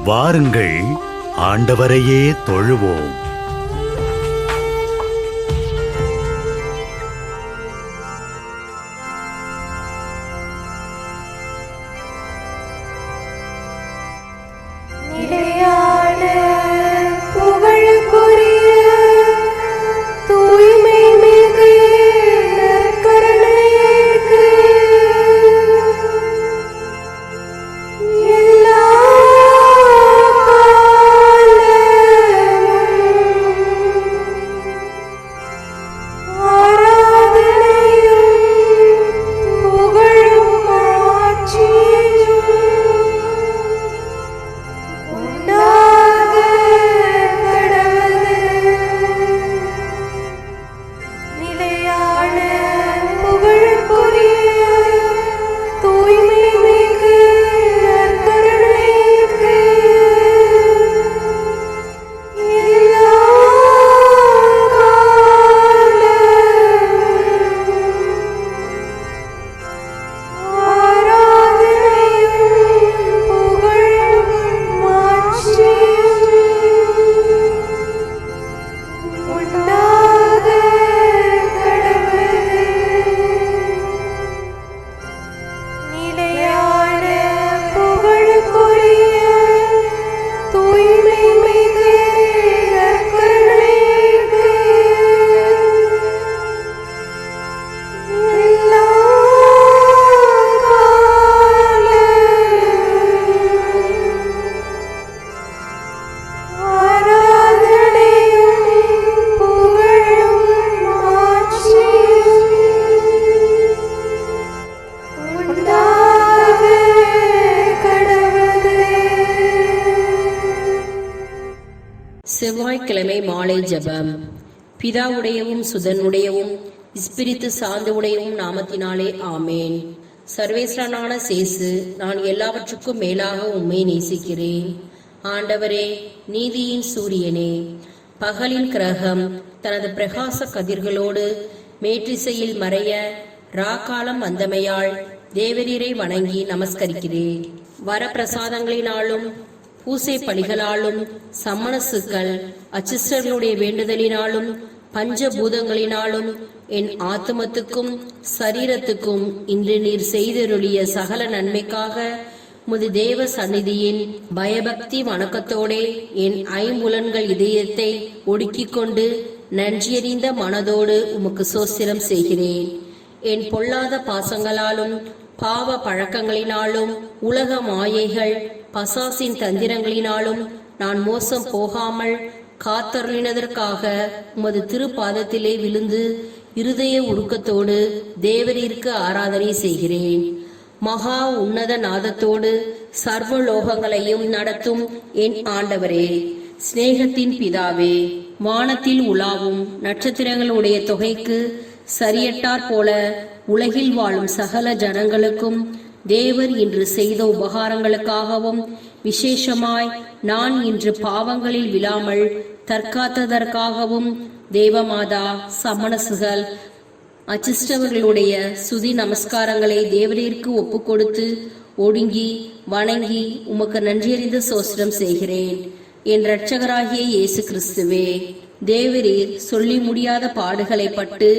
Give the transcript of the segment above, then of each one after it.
வாருங்கள், ஆண்டவரையே தொழுவோம். செவ்வாய்க்கிழமை மாலை ஜெபம். பிதாவுடையவும் சுதனுடையவும் ஸ்பிரித்து சார்ந்தவுடையவும் நாமத்தினாலே ஆமேன். சர்வேஸ்வரனான சேசு, நான் எல்லாவற்றுக்கும் மேலாக உம்மை நேசிக்கிறேன். ஆண்டவரே, நீதியின் சூரியனே, பகலின் கிரகம் தனது பிரகாச கதிர்களோடு மேற்றிசையில் மறைய ராக்காலம் வந்தமையால் தேவரீரை வணங்கி நமஸ்கரிக்கிறேன். வரப்பிரசாதங்களினாலும் பூசை பலிகளாலும் சம்மணசுக்கள் அச்சிஸ்டர்களுடைய வேண்டுதலினாலும் பஞ்சபூதங்களினாலும் என் ஆத்மத்துக்கும் சரீரத்துக்கும் இன்று நீர் செய்தருளிய சகல நன்மைக்காக முது தேவ சந்நிதியின் பயபக்தி வணக்கத்தோடே என் ஐம்புலன்கள் இதயத்தை ஒடுக்கிக் கொண்டு நன்றியறிந்த மனதோடு உமக்கு சோஸ்திரம் செய்கிறேன். என் பொல்லாத பாசங்களாலும் பாவ பழக்கங்களினாலும் உலக மாயைகள் பசாசின் தந்திரங்களினாலும் நான் மோசம் போகாமல் காத்தருளினதற்காக உமது திருப்பாதத்திலே விழுந்து இருதய உருக்கத்தோடு தேவரீருக்கு ஆராதனை செய்கிறேன். மகா உன்னத நாதத்தோடு சர்வலோகங்களையும் நடத்தும் என் ஆண்டவரே, சிநேகத்தின் பிதாவே, வானத்தில் உலாவும் நட்சத்திரங்களுடைய தொகைக்கு சரியட்டார் போல உலகில் வாழும் சகல ஜனங்களுக்கும் தேவர் இன்று செய்த உபகாரங்களுக்காகவும் விசேஷமாய் நான் இன்று பாவங்களில் விழாமல் தற்காத்ததற்காகவும் தேவமாதா சமணசுகள் அச்சிஷ்டவர்களுடைய சுதி நமஸ்காரங்களை தேவரீருக்கு ஒப்பு கொடுத்து ஒடுங்கி வணங்கி உமக்கு நன்றியறிந்த சோஸ்திரம் செய்கிறேன். என் இரட்சகராகிய இயேசு கிறிஸ்துவே, தேவரீர் சொல்லி முடியாத பாடுகளை பட்டு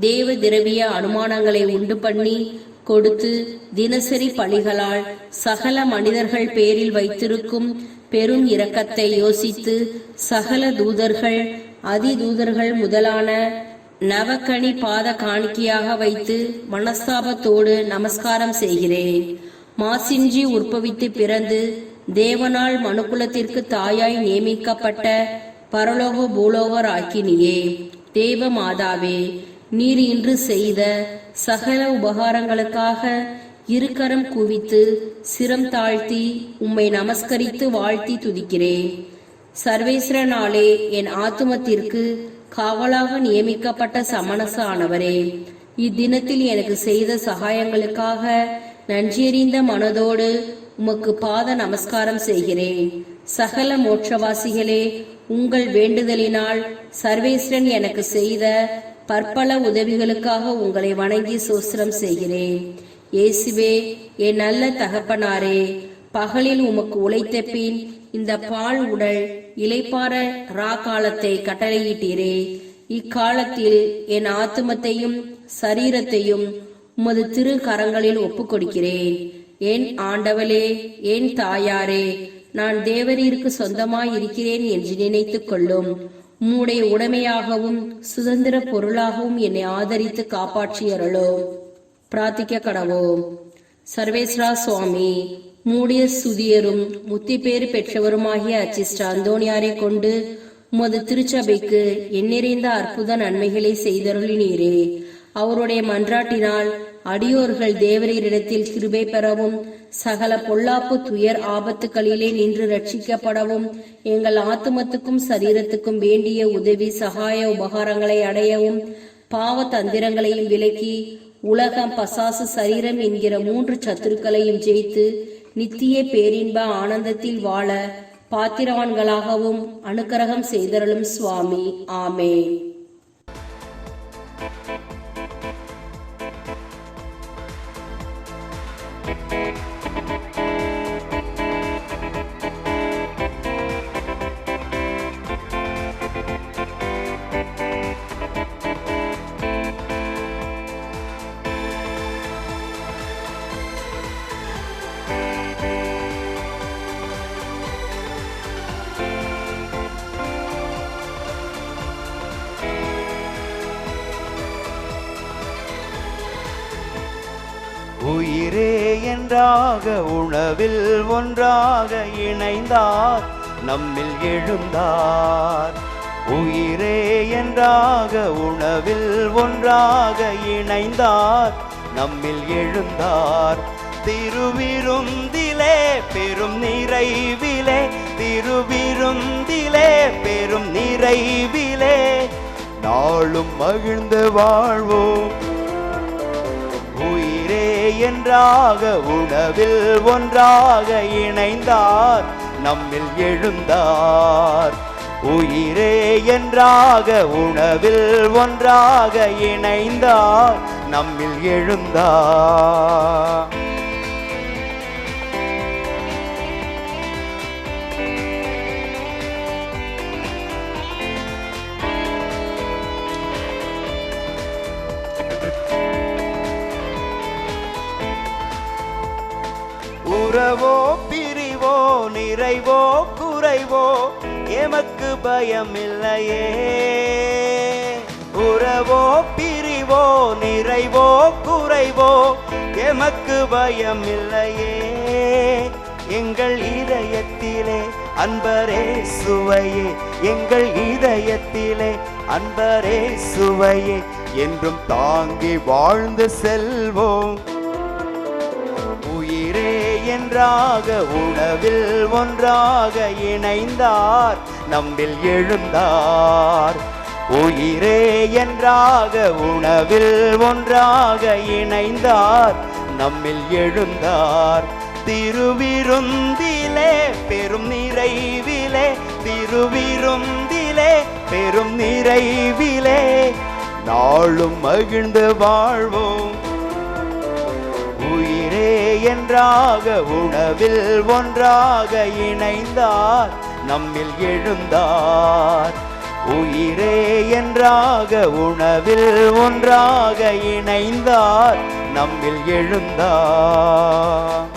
தேவ திரவிய அனுமானங்களை உண்டு பண்ணி கொடுத்து தினசரி பணிகளால் சகல மனிதர்கள் பேரில் வைத்திருக்கும் பெரும் இரக்கத்தை யோசித்து சகல தூதர்கள் அதிதூதர்கள் முதலான நவக்கணி பாத காணிக்கையாக வைத்து மனஸ்தாபத்தோடு நமஸ்காரம் செய்கிறேன். மாசின்றி உற்பவித்து பிறந்து தேவனால் மனுக்குலத்திற்கு தாயாய் நியமிக்கப்பட்ட பரலோக பூலோகர் ஆக்கினியே, தேவ மாதாவே, நீர் இன்று செய்த சகல உபகாரங்களுக்காக இருக்கரம் குவித்து சிரம் தாழ்த்தி உம்மை நமஸ்கரித்து வாழ்த்தி துதிக்கிறேன். சர்வேஸ்வரனாலே என் ஆத்துமத்திற்கு காவலாக நியமிக்கப்பட்ட சமணச ஆனவரே, இத்தினத்தில் எனக்கு செய்த சகாயங்களுக்காக நன்றியறிந்த மனதோடு உமக்கு பாத நமஸ்காரம் செய்கிறேன். சகல மோட்சவாசிகளே, உங்கள் வேண்டுதலினால் சர்வேஸ்வரன் எனக்கு செய்த பற்பல உதவிகளுக்காக உங்களை வணங்கி சோஸ்திரம் செய்கிறேன். இயேசுவே, என் நல்ல தகப்பனாரே, பகலில் உமக்கு உழைத்த பின் இந்த பால் உடல் இளைப்பாற காலத்தை கட்டளையிட்டீரே. இக்காலத்தில் என் ஆத்துமத்தையும் சரீரத்தையும் உமது திரு கரங்களில் ஒப்புக் கொடுக்கிறேன். என் ஆண்டவளே, என் தாயாரே, நான் தேவரீருக்கு சொந்தமாய் இருக்கிறேன் என்று நினைத்துக் கொள்ளும். உம்முடைய உடைமையாகவும் சுதந்திர பொருளாகவும் என்னை ஆதரித்து காப்பாற்றியருளோ. பிரார்த்திக்க கடவோம். சர்வேஸ்வரா சுவாமி, மூடிய சுதியரும் முத்தி பேறு பெற்றவருமாகிய அச்சிஸ்ட அந்தோணியாரை கொண்டு உமது திருச்சபைக்கு எண்ணிறைந்த அற்புத நன்மைகளை செய்தருளினீரே. அவருடைய மன்றாட்டினால் அடியோர்கள் தேவரீரிடத்தில் கிருபை பெறவும் சகல பொல்லாப்பு துயர் ஆபத்துக்களிலே நின்று ரட்சிக்கப்படவும் எங்கள் ஆத்துமத்துக்கும் சரீரத்துக்கும் வேண்டிய உதவி சகாய உபகாரங்களை அடையவும் பாவ தந்திரங்களையும் விலக்கி உலகம் பசாசு சரீரம் என்கிற 3 சத்துருக்களையும் ஜெயித்து நித்திய பேரின்ப ஆனந்தத்தில் வாழ பாத்திரவான்களாகவும் அனுக்கிரகம் செய்தருளும் சுவாமி. ஆமென். உயிரே என்றாக உணவில் ஒன்றாக இணைந்தார், நம்மில் எழுந்தார். உயிரே என்றாக உணவில் ஒன்றாக இணைந்தார், நம்மில் எழுந்தார். திருவிருந்திலே பெரும் நிறைவிலே, திருவிருந்திலே பெரும் நிறைவிலே நாளும் மகிழ்ந்து வாழ்வோம். உயிரே என்றாக உணவில் ஒன்றாக இணைந்தார், நம்மில் எழுந்தார். உயிரே என்றாக உணவில் ஒன்றாக இணைந்தார், நம்மில் எழுந்தார். உறவோ பிரிவோ நிறைவோ குறைவோ எமக்கு பயமில்லையே. உறவோ பிரிவோ நிறைவோ குறைவோ எமக்கு பயமில்லையே. எங்கள் இதயத்திலே அன்பரே சுவையே, எங்கள் இதயத்திலே அன்பரே சுவையே என்றும் தாங்கி வாழ்ந்து செல்வோம். உயிரே என்றாக உணவில் ஒன்றாக இணைந்தார், நம்மில் எழுந்தார். உயிரே என்றாக உணவில் ஒன்றாக இணைந்தார், நம்மில் எழுந்தார். திருவிருந்திலே பெரும் நிறைவிலே, திருவிருந்திலே பெரும் நிறைவிலே நாளும் மகிழ்ந்து வாழ்வோம். உயிரே என்றாக உணவில் ஒன்றாக இணைந்தார், நம்மில் எழுந்தார். உயிரே என்றாக உணவில் ஒன்றாக இணைந்தார், நம்மில் எழுந்தார்.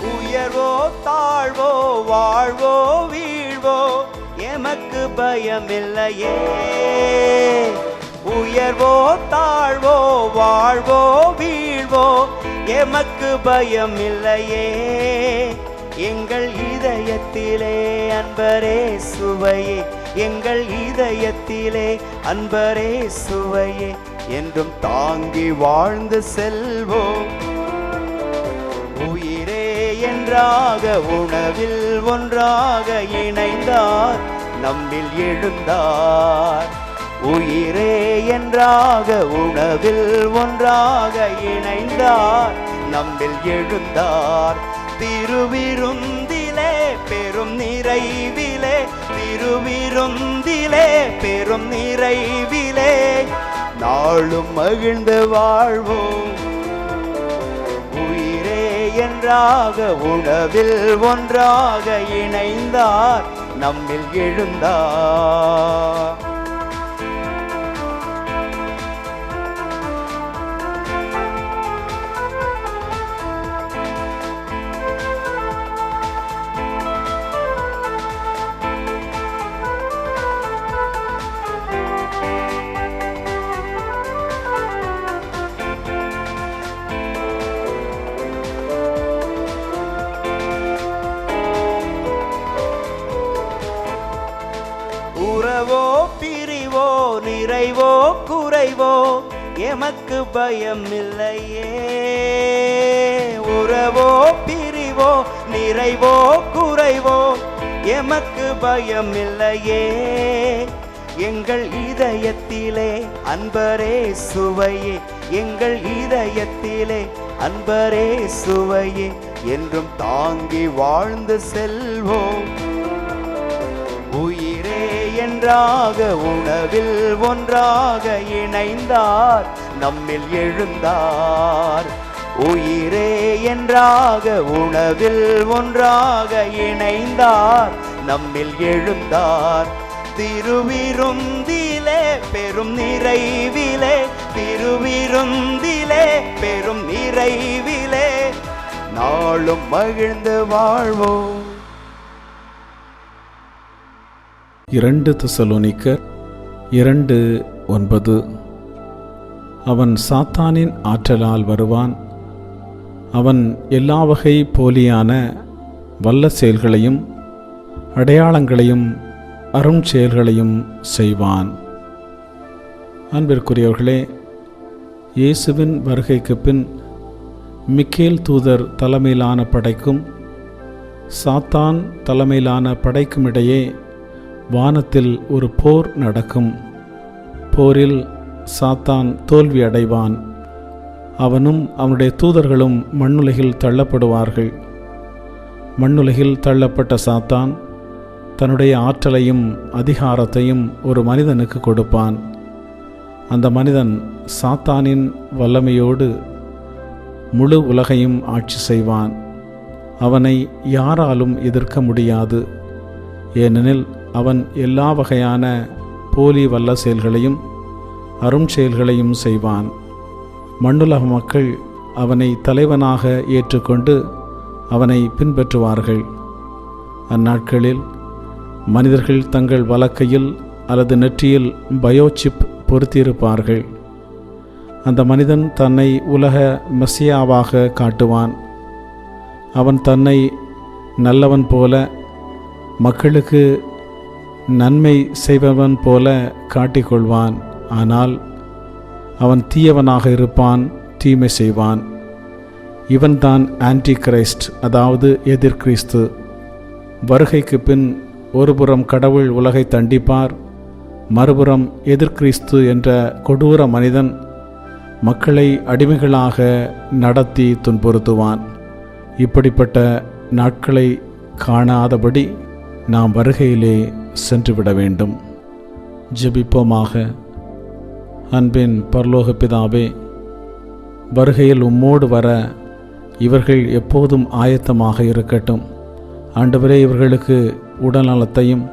உயர்வோ தாழ்வோ வாழ்வோ வீழ்வோ எமக்கு பயமில்லையே. உயர்வோ தாழ்வோ வாழ்வோ வீழ்வோ எமக்கு பயமில்லையே. எங்கள் இதயத்திலே அன்பரே சுவையே, எங்கள் இதயத்திலே அன்பரே சுவையே என்றும் தாங்கி வாழ்ந்து செல்வோம். என்றாக உணவில் ஒன்றாக இணைந்தார், நம்மில் எழுந்தார். உயிரே என்றாக உணவில் ஒன்றாக இணைந்தார், நம்மில் எழுந்தார். திருவிருந்திலே பெரும் நிறைவிலே, திருவிருந்திலே பெரும் நிறைவிலே நாளும் மகிழ்ந்து வாழ்வோம். உயிரே என்றாக உணவில் ஒன்றாக இணைந்தார், நம்மில் எழுந்தார். உறவோ பிரிவோ நிறைவோ குறைவோ எமக்கு பயம் இல்லையே. உறவோ பிரிவோ நிறைவோ குறைவோ எமக்கு பயம் இல்லையே. எங்கள் இதயத்திலே அன்பரே சுவையே, எங்கள் இதயத்திலே அன்பரே சுவையே என்றும் தாங்கி வாழ்ந்து செல்வோம். உயிரே என்றாக உணவில் ஒன்றாக இணைந்தார், நம்மில் எழுந்தார். உயிரே என்றாக உணவில் ஒன்றாக இணைந்தார், நம்மில் எழுந்தார். திருவிருந்திலே பெரும் நிறைவிலே, திருவிருந்திலே பெரும் நிறைவிலே நாளும் மகிழ்ந்து வாழ்வோம். 2 தெசலோனிக்கர் 2:9. அவன் சாத்தானின் ஆற்றலால் வருவான், அவன் எல்லா வகை போலியான வல்ல செயல்களையும் அடையாளங்களையும் அருஞ்செயல்களையும் செய்வான். அன்பிற்குரியவர்களே, இயேசுவின் வருகைக்கு பின் மிக்கேல் தூதர் தலைமையிலான படைக்கும் சாத்தான் தலைமையிலான படைக்கும் இடையே வானத்தில் ஒரு போர் நடக்கும். போரில் சாத்தான் தோல்வி அடைவான். அவனும் அவனுடைய தூதர்களும் மண்ணுலகில் தள்ளப்படுவார்கள். மண்ணுலகில் தள்ளப்பட்ட சாத்தான் தன்னுடைய ஆற்றலையும் அதிகாரத்தையும் ஒரு மனிதனுக்கு கொடுப்பான். அந்த மனிதன் சாத்தானின் வல்லமையோடு முழு உலகையும் ஆட்சி செய்வான். அவனை யாராலும் எதிர்க்க முடியாது. ஏனெனில் அவன் எல்லா வகையான போலி வல்ல செயல்களையும் அருஞ்செயல்களையும் செய்வான். மண்ணுலக மக்கள் அவனை தலைவனாக ஏற்றுக்கொண்டு அவனை பின்பற்றுவார்கள். அந்நாட்களில் மனிதர்கள் தங்கள் வலக்கையில் அல்லது நெற்றியில் பயோசிப் பொருத்தியிருப்பார்கள். அந்த மனிதன் தன்னை உலக மெசியாவாக காட்டுவான். அவன் தன்னை நல்லவன் போல, மக்களுக்கு நன்மை செய்பவன் போல காட்டிக்கொள்வான். ஆனால் அவன் தீயவனாக இருப்பான், தீமை செய்வான். இவன்தான் ஆன்டி கிரைஸ்ட், அதாவது எதிர்கிறிஸ்து. வருகைக்கு பின் ஒருபுறம் கடவுள் உலகை தண்டிப்பார், மறுபுறம் எதிர்கிறிஸ்து என்ற கொடூர மனிதன் மக்களை அடிமைகளாக நடத்தி துன்புறுத்துவான். இப்படிப்பட்ட நாட்களை காணாதபடி நாம் வருகையிலே சென்றுவிட வேண்டும். ஜெபிப்போமாக. அன்பின் பரலோக பிதாவே, வருகையில் உம்மோடு வர இவர்கள் எப்போதும் ஆயத்தமாக இருக்கட்டும். ஆண்டவரே, இவர்களுக்கு உடல்நலத்தையும்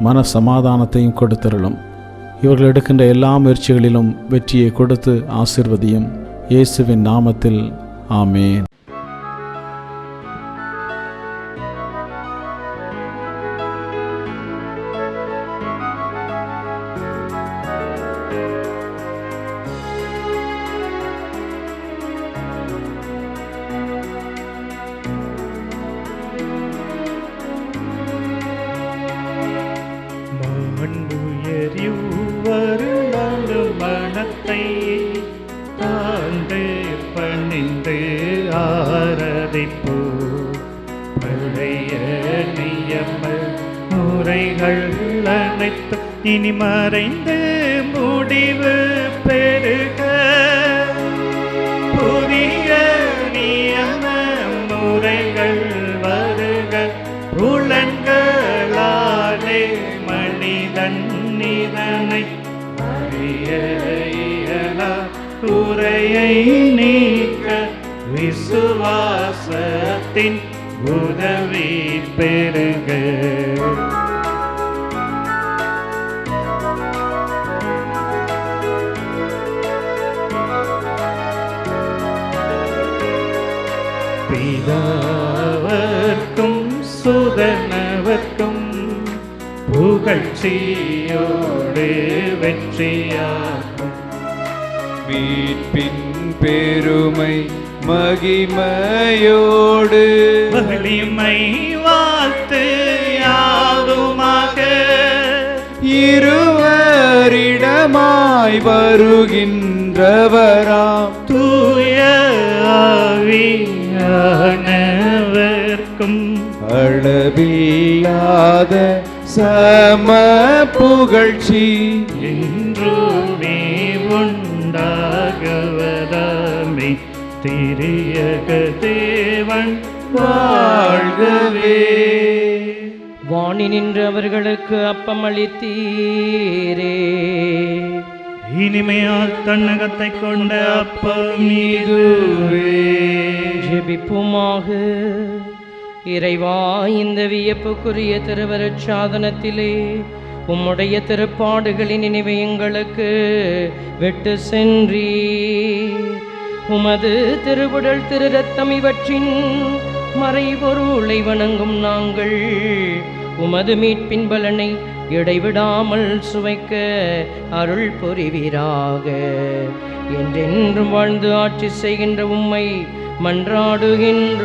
மன சமாதானத்தையும் கொடுத்தருளும். இவர்கள் எடுக்கின்ற எல்லா முயற்சிகளிலும் வெற்றியை கொடுத்து ஆசீர்வதியும். இயேசுவின் நாமத்தில் ஆமேன். மனத்தை தாழ்ந்து பணிந்து ஆராதிப்போம். பழைய நியம முறைகள் அனைத்து இனி மறைந்து முடிவு பெறுக. புதிய நியம முறைகள் வருக. புலன்களாலே மனிதன் இதனை அறிய இயலா. குறையை நீக்க விசுவாசத்தின் உதவி பெறுக. பிதாவர்க்கும் சுதனவர்க்கும் புகழ்ச்சியோடு வெற்றியாகும். மீட்பின் பெருமை மகிமையோடு வலிமை வாழ்த்து யாதுமாக. இருவரிடமாய் வருகின்றவராம் தூய ஆவியானவர்க்கும் அளவில்லாத சம புகழ்ச்சி என்றுமே உண்டாகவதாமே. திரியக தேவன் வாழ்கவே. வாணி நின்று அவர்களுக்கு அப்பம் அளித்தீரே. இனிமையால் தன்னகத்தை கொண்ட அப்பம் இதுவே. ஜெபிப்புமாக. இறைவா, இந்த வியப்புக்குரிய திருவருட் சாதனத்திலே உம்முடைய திருப்பாடுகளின் நினைவை எங்களுக்கு விட்டு சென்றீர். உமது திருவுடல் திரு ரத்தம் இவற்றின் மறைபொருளை வணங்கும் நாங்கள் உமது மீட்பின் பலனை இடைவிடாமல் சுவைக்க அருள் புரிவீராக. என்றென்றும் வாழ்ந்து ஆட்சி செய்கின்ற உம்மை மன்றாடுகின்றோம்.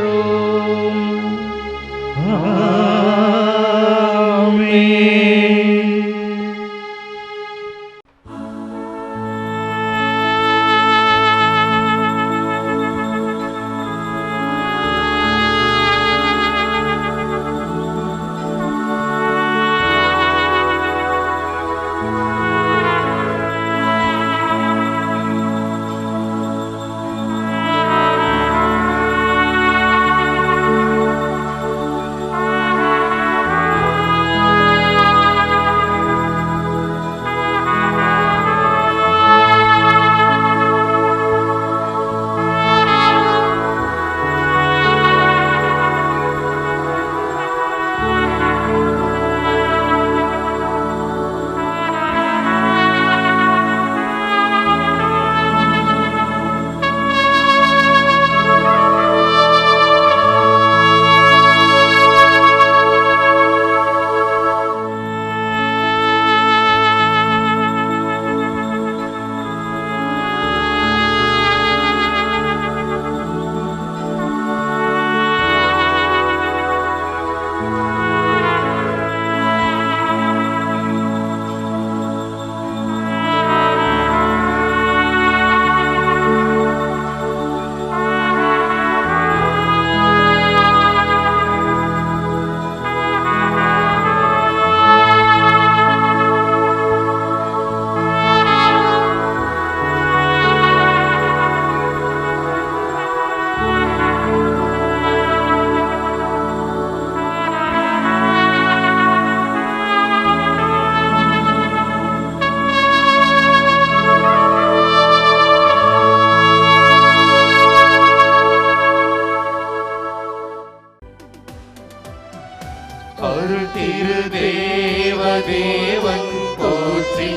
அருள் திரு தேவன் போற்றி.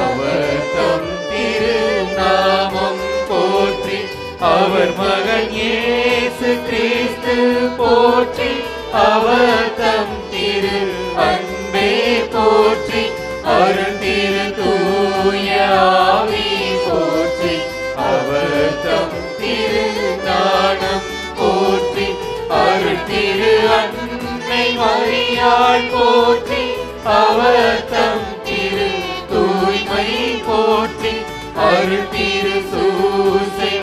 அவர் தம் திரு நாமம் போற்றி. அவர் மகன் இயேசு கிறிஸ்து போற்றி. அவர் தம் திரு அன்பே போற்றி. அருள் திரு தூய ஆவி போற்றி. அவர் தம் திரு ஞானம் போற்றி. அருள் திரு அன்னை மரியாள் போற்றி. அவர் தம் திரு தூய்மை போற்றி. அருள் திரு சூசை